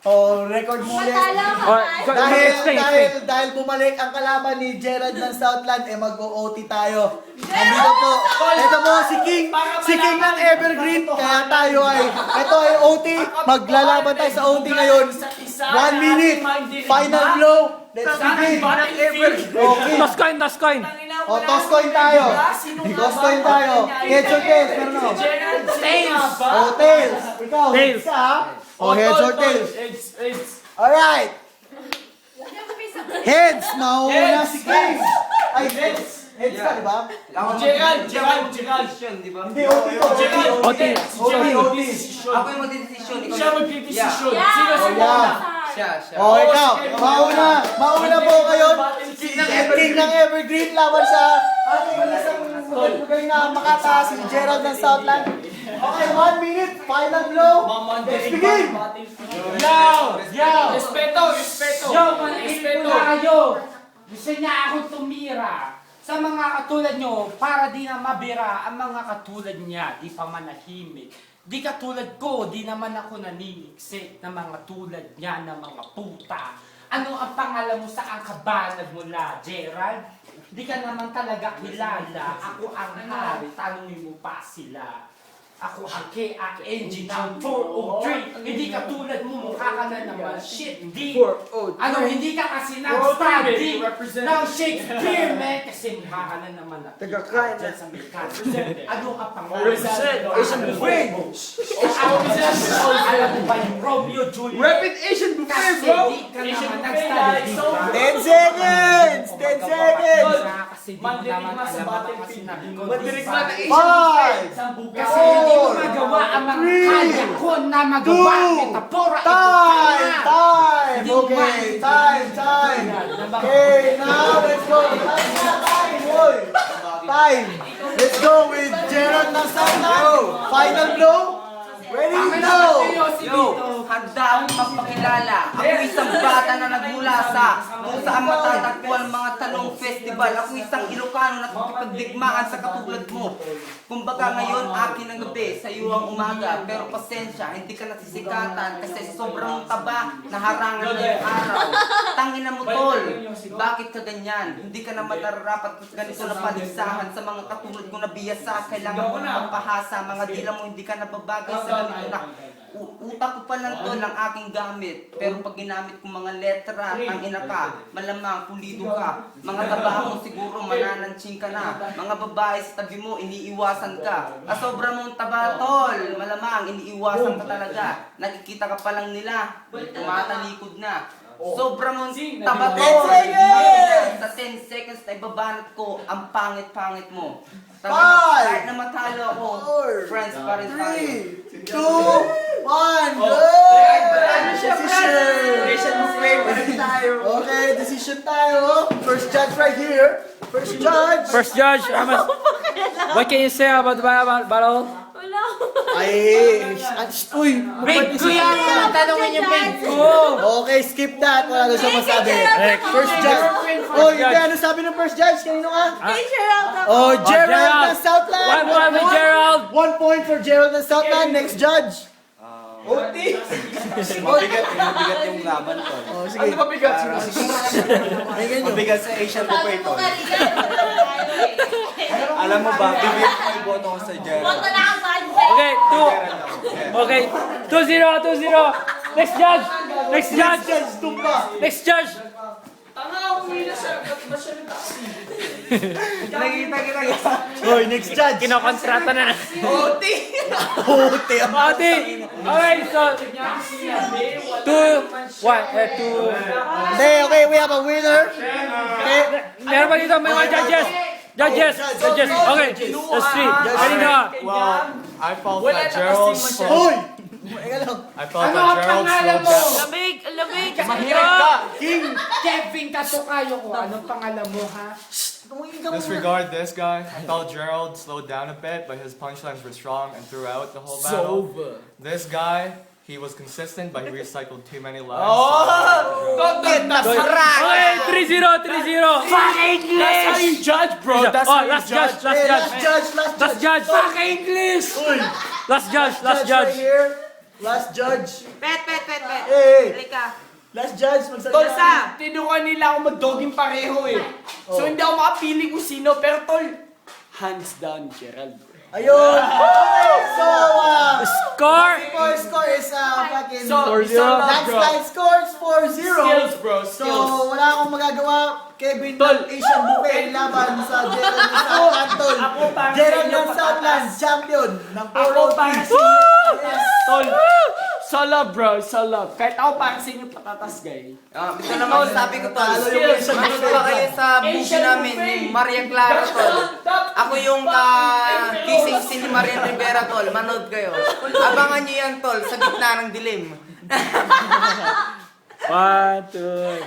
Oh, record mo ulit. Dahil bumalik ang kalaban ni Gerald ng Southland, mag-OT tayo. Andito po. Ito po si King. Si King ng Evergreen. Kaya tayo ito ay OT. Maglalaban tayo sa OT ngayon. 1 minute. Final blow. Let's begin. Okay. Toss coin. O, toss coin tayo. Toss coin tayo. Heads or tails? Meron o. Tails. O, tails. Ikaw, heads Tails. ka ha? O, heads or tails? Alright. Heads. Mauna si King. Ay, heads. Heads ka, di ba? Gerald. Hindi, OT to. OT. OT. Ako yung magdidesisyon. Siya magpipesisyon. Yeah. Sino si Yeah. Mona? Siya. O, ikaw. Mauna po kayo. King ng Evergreen laban sa ating isang magaling na Makata, si Gerald ng Southland. Okay, 1 minute. Final blow. Let's begin. Respeto. Manahimik na kayo. Gusto niya akong tumira. Sa mga katulad nyo, para di na mabira ang mga katulad niya, di pa manahimik. Di katulad ko, di naman ako naniniksik na mga tulad niya na mga puta. Ano ang pangalan mo sa ang kabanag mo na, Gerald? Di ka naman talaga kilala. Ako ang hari, tanungin mo pa sila. Ako ang KING ng 403. Hindi ka tulad mo, mukha ka na naman. Shit, hindi. Ano, hindi ka kasi nag-study ng Shakespeare, man. Kasi mukha ka na naman. Taga-crime dyan sa Amerikano. Ano ka pang Asian buffet. Alam mo ba yung Romeo Juliet? Rapid Asian buffet, Kasi bro! di ka naman nag-study, di ba? 10 seconds. 10 seconds. Kasi di mo naman alam ang sinabi ko. Mandirigma na Asian 5. Kasi hindi mo magawa ang mga kaya ko na magawa. Metapora ito Time. ka na. Time. Okay. Time. Okay, now let's go. Time. Let's go with Gerald ng Southland. Final blow. Ready? Go. Yo, handa akong magpakilala. Ako isang bata na nagmula sa kung saan matatagpuan mga tanong festival. Ako isang Ilocano na nakikipagdigmaan sa katulad mo. Kumbaga ngayon, akin ang gabi, sa iyo ang umaga. Pero pasensya, hindi ka nasisikatan kasi sobrang taba, naharangan na yung araw. Tangina mo, tol. Bakit ka ganyan? Hindi ka naman nararapat ganito na paligsahan sa mga katulad ko na biyasa. Kailangan mo na magpahasa. Mga dila mo, hindi ka nababagay sa ganito na utak ko pa lang to ng aking gamit. Pero pag ginamit ko mga letra, ang ina ka, malamang pulido ka. Mga taba mo siguro manananching ka na. Mga babae sa tabi mo, iniiwasan ka. Sobra mong taba, tol. Malamang iniiwasan ka talaga. Nakikita ka pa lang nila, tumatalikod na. Sobra mong taba, tol. Sa 10 seconds na ibabanat ko, ang pangit-pangit mo. Kahit na matalo ako, friends pa rin tayo. 3, 2, 1, go! Decision. Okay, decision tayo. First judge right here. First judge. First judge, what can you say about the battle? Wala. Ay, uy. Big ko yan! Tanungin yung big ko! Okay, skip that. Wala na siya masabi. First judge. Oh, hindi. Ano sabi ng first judge? Kanino ka? Kay Gerald ako. Oh, Gerald Gerald. ng Southland. 1 point with Gerald. 1 point for Gerald ng Southland. Next judge. Mabigat yung laban ko. Oh, sige. Ano mabigat? Mabigat sa Asian buffet to. Alam Alam mo ba, bibigyan ko yung boto ko sa Gerald. Boto na ang bad Okay, 2-0. Next judge. Next judge, tumba. Next judge. Tanga ako nila siya. Ba't ba siya nagtaksi? Nakikita. Hoy, next judge. Kinokontrata na. Ote. Ate. Okay, so 2-1. Okay, we have a winner. Okay. Meron pa dito, may mga judges. Judges. Okay, let's see. Kanina. Well, I felt that Gerald Hoy! I felt Ano ang that Gerald pangalan slowed mo? down. Lamig. King! Kevin Katukayo ko. Anong pangalan mo, ha? Disregard this guy. I felt Gerald slowed down a bit, but his punchlines were strong and throughout the whole battle. This guy, he was consistent, but he recycled too many lines. Okay, 3-0. Fucking That's how you judge, bro. That's how you Last judge. Last judge. Fucking English! Last judge. Right here. Last judge. Bet. Eh, Halika. last judge, magsalita. Tol, tinuruan nila ako mag-dogging pareho eh. So Oh. hindi ako makapili kung sino, pero tol, hands down, Gerald. Ayun! Okay, so, Score! score is fucking... So, landslide scores 4-0. Skills, bro, So, skills. wala akong magagawa. Kevin Tol. ng Asian Buffet laban sa Gerald ng Southland, tol. ako para sa Gerald inyo ng Southland, champion ng Ako para 403. sa inyo patatas. Tol, solo bro, solo. Kahit ako para sa inyo patatas, guy. Ito naman sabi ko, tol. Talo yung Asian Manood Buffet. ba kayo sa movie Asian namin, buffet. yung Maria Clara, tol? Ako yung kissing scene ni Marian Rivera, tol. Manood kayo. Abangan nyo yan, tol, sa gitna ng dilim. 1, 2.